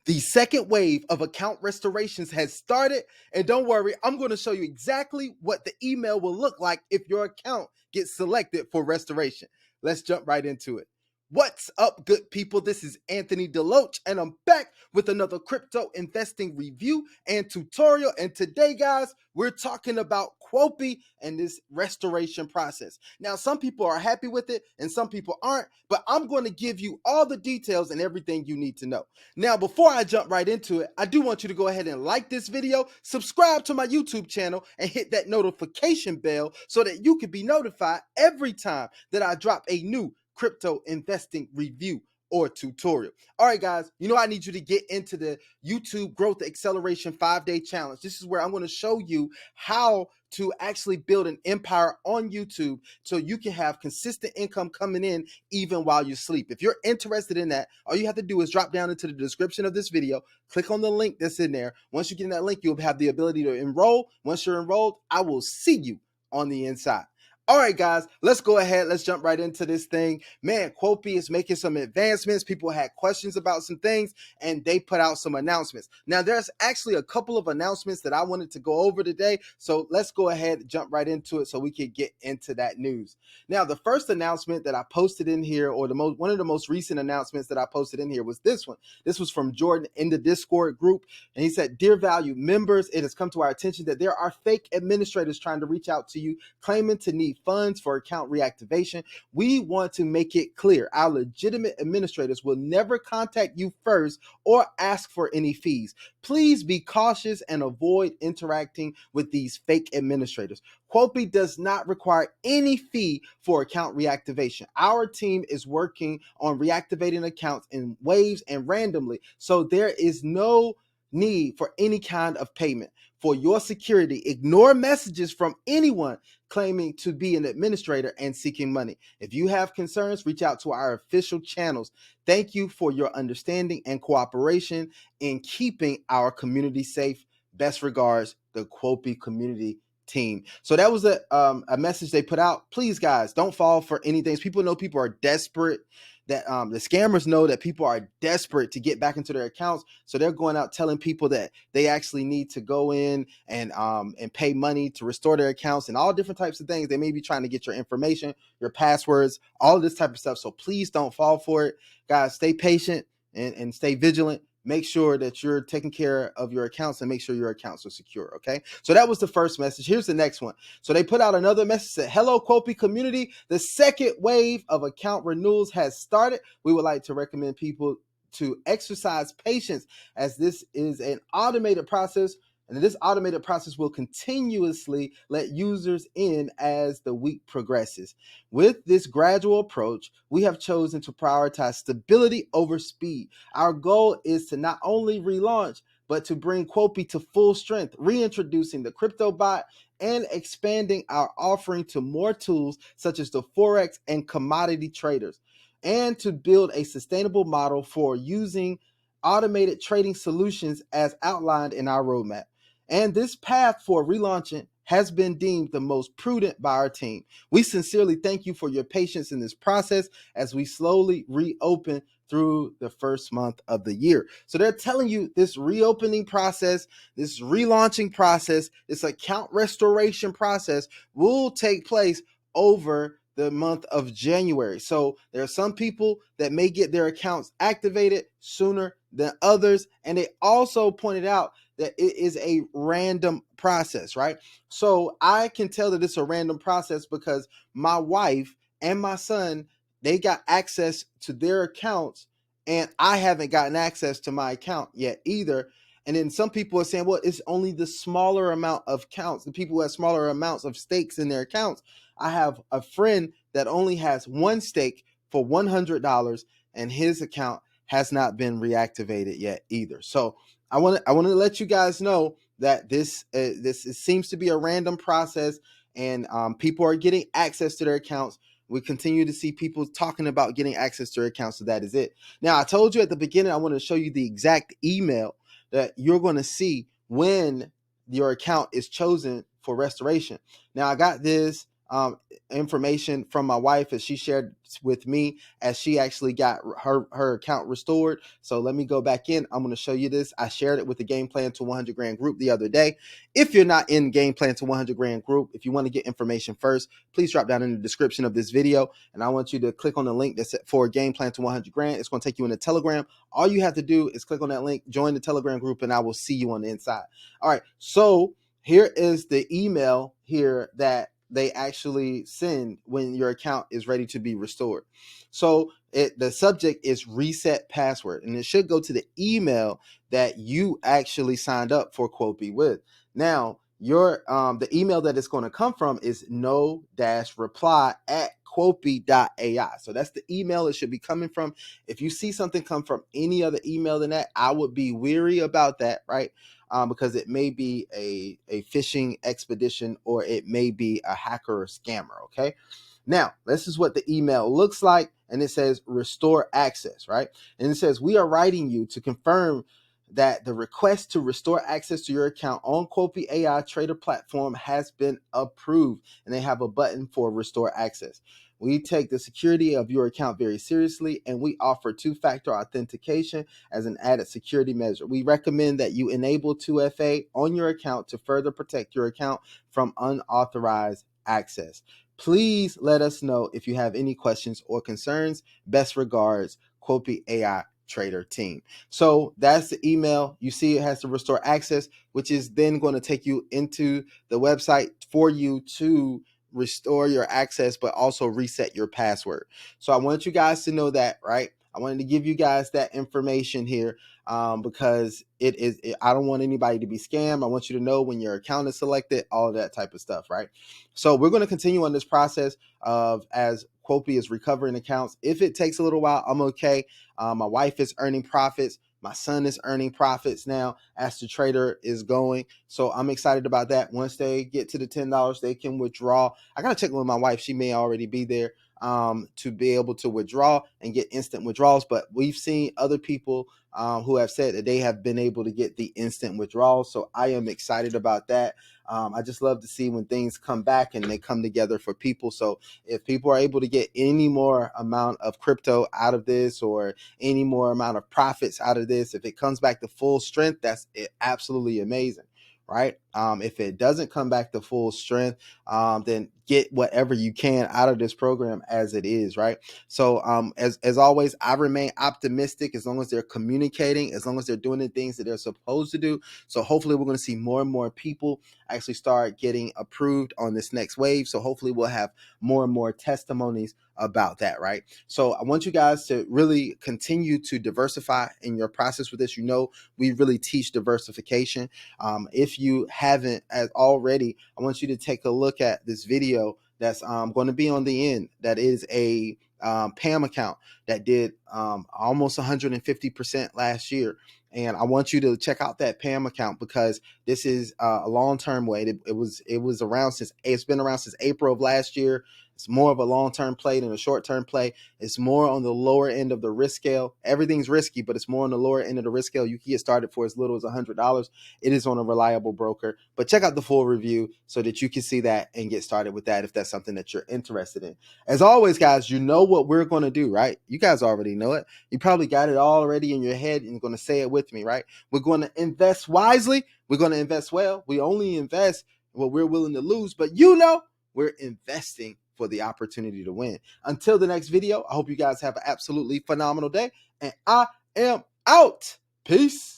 The second wave of account restorations has started, and don't worry, I'm going to show you exactly what the email will look like if your account gets selected for restoration. Let's jump right into it. What's up, good people? This is Anthony Deloach, and I'm back with another crypto investing review and tutorial. And today, guys, we're talking about Quopi and this restoration process. Now, some people are happy with it and some people aren't, but I'm going to give you all the details and everything you need to know. Now, before I jump right into it, I do want you to go ahead and like this video, subscribe to my YouTube channel, and hit that notification bell so that you can be notified every time that I drop a new crypto investing review or tutorial. All right, guys, I need you to get into the YouTube Growth Acceleration 5-Day Challenge. This is where I'm going to show you how to actually build an empire on YouTube so you can have consistent income coming in even while you sleep. If you're interested in that, all you have to do is drop down into the description of this video, click on the link that's in there. Once you get in that link, you'll have the ability to enroll. Once you're enrolled, I will see you on the inside. All right, guys, let's go ahead. Let's jump right into this thing. Man, Quopi is making some advancements. People had questions about some things, and they put out some announcements. Now, there's actually a couple of announcements that I wanted to go over today, so let's go ahead and jump right into it so we can get into that news. Now, the first announcement that I posted in here, or one of the most recent announcements that I posted in here was this one. This was from Jordan in the Discord group, and he said, "Dear valued members, it has come to our attention that there are fake administrators trying to reach out to you, claiming to need funds for account reactivation. We want to make it clear our legitimate administrators will never contact you first or ask for any fees. Please be cautious and avoid interacting with these fake administrators. Quopi does not require any fee for account reactivation. Our team is working on reactivating accounts in waves and randomly, so there is no need for any kind of payment. For your security, ignore messages from anyone claiming to be an administrator and seeking money. If you have concerns, reach out to our official channels. Thank you for your understanding and cooperation in keeping our community safe. Best regards, the Quopi community team." So that was a message they put out. Please, guys, don't fall for anything. People know people are desperate. That the scammers know that people are desperate to get back into their accounts, so they're going out telling people that they actually need to go in and pay money to restore their accounts and all different types of things. They may be trying to get your information, your passwords, all of this type of stuff. So please don't fall for it, guys. Stay patient and stay vigilant. Make sure that you're taking care of your accounts and make sure your accounts are secure, okay? So that was the first message. Here's the next one. So they put out another message that, "Hello, Quopi community. The second wave of account renewals has started. We would like to recommend people to exercise patience as this is an automated process, and this automated process will continuously let users in as the week progresses. With this gradual approach, we have chosen to prioritize stability over speed. Our goal is to not only relaunch, but to bring Quopi to full strength, reintroducing the crypto bot and expanding our offering to more tools such as the Forex and commodity traders, and to build a sustainable model for using automated trading solutions as outlined in our roadmap. And this path for relaunching has been deemed the most prudent by our team. We sincerely thank you for your patience in this process as we slowly reopen through the first month of the year." So they're telling you this reopening process, this relaunching process, this account restoration process will take place over the month of January. So there are some people that may get their accounts activated sooner than others. And they also pointed out that it is a random process, right? So I can tell that it's a random process because my wife and my son, they got access to their accounts and I haven't gotten access to my account yet either. And then some people are saying, well, it's only the smaller amount of accounts, the people who have smaller amounts of stakes in their accounts. I have a friend that only has one stake for $100 and his account has not been reactivated yet either. So I want to let you guys know that this seems to be a random process, and people are getting access to their accounts. We continue to see people talking about getting access to their accounts, so that is it. Now, I told you at the beginning, I want to show you the exact email that you're going to see when your account is chosen for restoration. Now, I got this information from my wife as she shared with me as she actually got her account restored. So let me go back in. I'm going to show you this. I shared it with the Game Plan to 100 Grand group the other day. If you're not in Game Plan to 100 Grand group, if you want to get information first, please drop down in the description of this video, and I want you to click on the link that's for Game Plan to 100 Grand. It's going to take you in the Telegram. All you have to do is click on that link, join the Telegram group, and I will see you on the inside. All right, so here is the email here that they actually send when your account is ready to be restored. So the subject is reset password, and it should go to the email that you actually signed up for Quopi with. Now, your the email that it's going to come from is no-reply@quopi.ai. So that's the email it should be coming from. If you see something come from any other email than that, I would be weary about that, right? Because it may be a phishing expedition, or it may be a hacker or scammer. Okay. Now, this is what the email looks like, and it says restore access, right? And it says, we are writing you to confirm that the request to restore access to your account on Quopi AI trader platform has been approved, and they have a button for restore access. We take the security of your account very seriously, and we offer two-factor authentication as an added security measure. We recommend that you enable 2FA on your account to further protect your account from unauthorized access. Please let us know if you have any questions or concerns. Best regards, Quopi AI Trader Team. So that's the email. You see it has to restore access, which is then going to take you into the website for you to restore your access, but also reset your password. So I want you guys to know that, right? I wanted to give you guys that information here because I don't want anybody to be scammed. I want you to know when your account is selected, all of that type of stuff, right? So we're going to continue on this process of as Quopi is recovering accounts. If it takes a little while, I'm okay. My wife is earning profits. My son is earning profits now as the trader is going. So I'm excited about that. Once they get to the $10, they can withdraw. I got to check with my wife. She may already be there to be able to withdraw and get instant withdrawals. But we've seen other people who have said that they have been able to get the instant withdrawals. So I am excited about that. I just love to see when things come back and they come together for people. So if people are able to get any more amount of crypto out of this, or any more amount of profits out of this, if it comes back to full strength, that's absolutely amazing, right? If it doesn't come back to full strength, then get whatever you can out of this program as it is, right? So as always, I remain optimistic as long as they're communicating, as long as they're doing the things that they're supposed to do. So hopefully we're going to see more and more people actually start getting approved on this next wave. So hopefully we'll have more and more testimonies about that, right? So I want you guys to really continue to diversify in your process with this. You know, we really teach diversification. If you haven't as already, I want you to take a look at this video that's going to be on the end. That is a PAM account that did almost 150% last year. And I want you to check out that PAM account because this is a long-term way. It's been around since April of last year. It's more of a long-term play than a short-term play. It's more on the lower end of the risk scale. Everything's risky, but it's more on the lower end of the risk scale. You can get started for as little as $100. It is on a reliable broker. But check out the full review so that you can see that and get started with that if that's something that you're interested in. As always, guys, you know what we're going to do, right? You guys already know it. You probably got it already in your head and you're going to say it with me, right? We're going to invest wisely. We're going to invest well. We only invest what we're willing to lose, but we're investing for the opportunity to win. Until the next video, I hope you guys have an absolutely phenomenal day, and I am out. Peace.